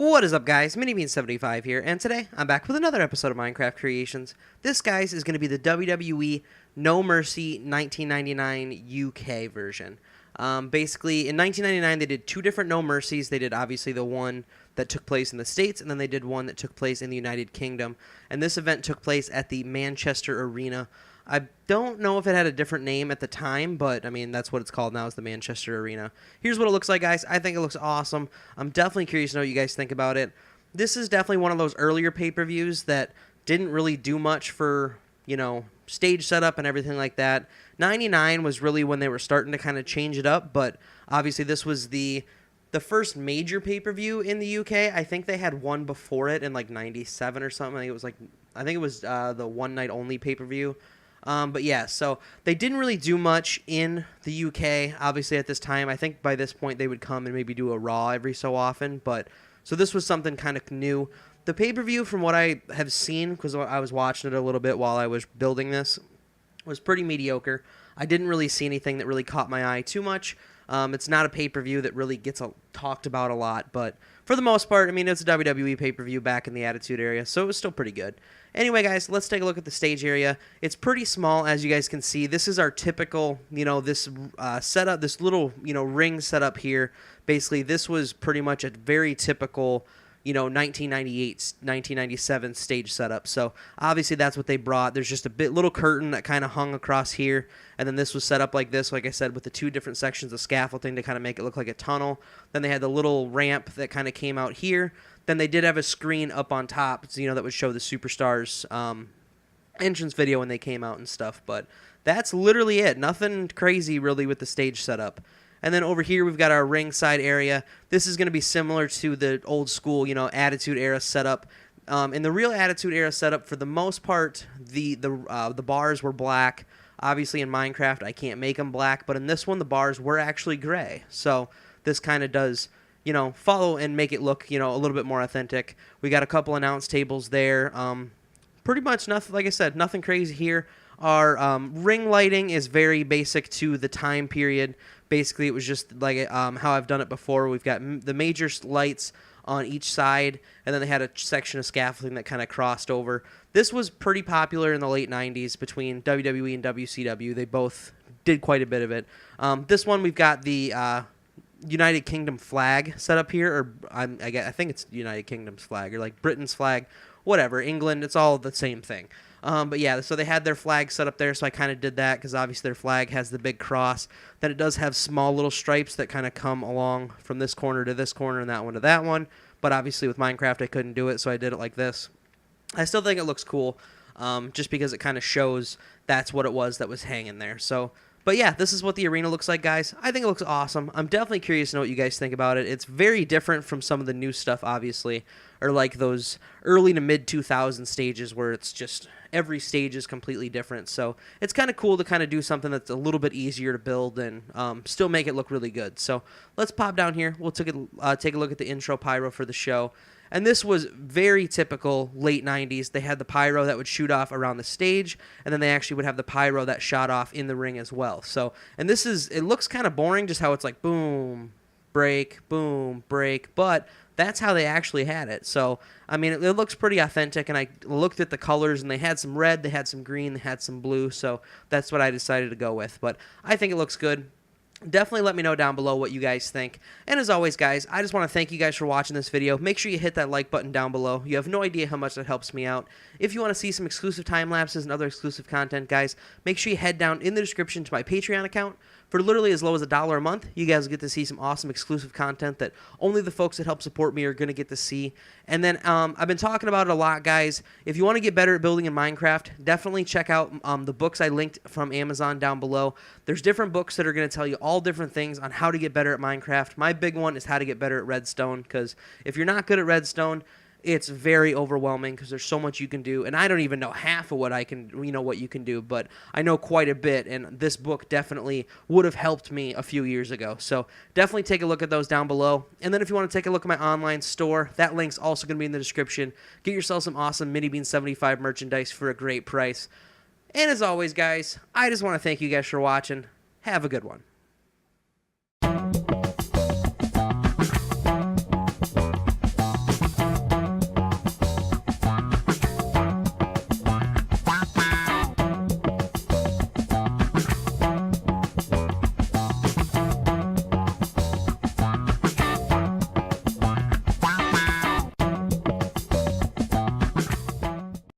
What is up, guys? MiniBean75 here, and today I'm back with another episode of Minecraft Creations. This, guys, is going to be the WWE No Mercy 1999 UK version. Basically, in 1999, they did two different No Mercies. They did, obviously, the one that took place in the States, and then they did one that took place in the United Kingdom. And this event took place at the Manchester Arena. I don't know if it had a different name at the time, but, I mean, that's what it's called now, is the Manchester Arena. Here's what it looks like, guys. I think it looks awesome. I'm definitely curious to know what you guys think about it. This is definitely one of those earlier pay-per-views that didn't really do much for, you know, stage setup and everything like that. 99 was really when they were starting to kind of change it up, but obviously this was the first major pay-per-view in the UK. I think they had one before it in, like, 97 or something. I think it was the one-night-only pay-per-view. But yeah, so they didn't really do much in the UK, obviously, at this time. I think by this point they would come and maybe do a Raw every so often, but so this was something kind of new. The pay-per-view, from what I have seen, because I was watching it a little bit while I was building this, was pretty mediocre. I didn't really see anything that really caught my eye too much. It's not a pay-per-view that really gets talked about a lot, but for the most part, I mean, it's a WWE pay-per-view back in the Attitude Era, so it was still pretty good. Anyway, guys, let's take a look at the stage area. It's pretty small, as you guys can see. This is our typical, you know, this setup, this little, you know, ring setup here. Basically, this was pretty much a very typical, you know, 1998, 1997 stage setup. So obviously that's what they brought. There's just a little curtain that kind of hung across here, and then this was set up like this, like I said, with the two different sections of scaffolding to kind of make it look like a tunnel. Then they had the little ramp that kind of came out here. Then they did have a screen up on top, you know, that would show the Superstars entrance video when they came out and stuff. But that's literally it. Nothing crazy really with the stage setup. And then over here we've got our ringside area. This is going to be similar to the old school, you know, Attitude Era setup. In the real Attitude Era setup, for the most part, the bars were black. Obviously in Minecraft I can't make them black, but in this one the bars were actually gray. So this kind of does, you know, follow and make it look, you know, a little bit more authentic. We got a couple announce tables there. Pretty much nothing, like I said, nothing crazy here. Our ring lighting is very basic to the time period. Basically, it was just like how I've done it before. We've got the major lights on each side, and then they had a section of scaffolding that kind of crossed over. This was pretty popular in the late 90s between WWE and WCW. They both did quite a bit of it. This one, we've got the United Kingdom flag set up here, or I think it's United Kingdom's flag, or like Britain's flag, whatever, England, it's all the same thing. But yeah, so they had their flag set up there, so I kind of did that because obviously their flag has the big cross. Then it does have small little stripes that kind of come along from this corner to this corner and that one to that one. But obviously with Minecraft I couldn't do it, so I did it like this. I still think it looks cool, just because it kind of shows that's what it was that was hanging there. So, but yeah, this is what the arena looks like, guys. I think it looks awesome. I'm definitely curious to know what you guys think about it. It's very different from some of the new stuff, obviously, or like those early to mid-2000 stages where it's just every stage is completely different. So it's kind of cool to kind of do something that's a little bit easier to build and still make it look really good. So let's pop down here. We'll take a look at the intro pyro for the show. And this was very typical late 90s. They had the pyro that would shoot off around the stage, and then they actually would have the pyro that shot off in the ring as well. So, and this is, it looks kind of boring just how it's like boom, break, but that's how they actually had it. So, I mean, it looks pretty authentic, and I looked at the colors, and they had some red, they had some green, they had some blue, so that's what I decided to go with. But I think it looks good. Definitely let me know down below what you guys think. And as always, guys, I just want to thank you guys for watching this video. Make sure you hit that like button down below. You have no idea how much that helps me out. If you want to see some exclusive time lapses and other exclusive content, guys, make sure you head down in the description to my Patreon account. For literally as low as $1 a month, you guys get to see some awesome exclusive content that only the folks that help support me are going to get to see. And then I've been talking about it a lot, guys. If you want to get better at building in Minecraft, definitely check out the books I linked from Amazon down below. There's different books that are going to tell you all different things on how to get better at Minecraft. My big one is how to get better at redstone, because if you're not good at redstone, it's very overwhelming because there's so much you can do, and I don't even know half of what I can, you know, what you can do, but I know quite a bit, and this book definitely would have helped me a few years ago. So definitely take a look at those down below. And then if you want to take a look at my online store, that link's also going to be in the description. Get yourself some awesome MiniBean75 merchandise for a great price. And as always, guys, I just want to thank you guys for watching. Have a good one.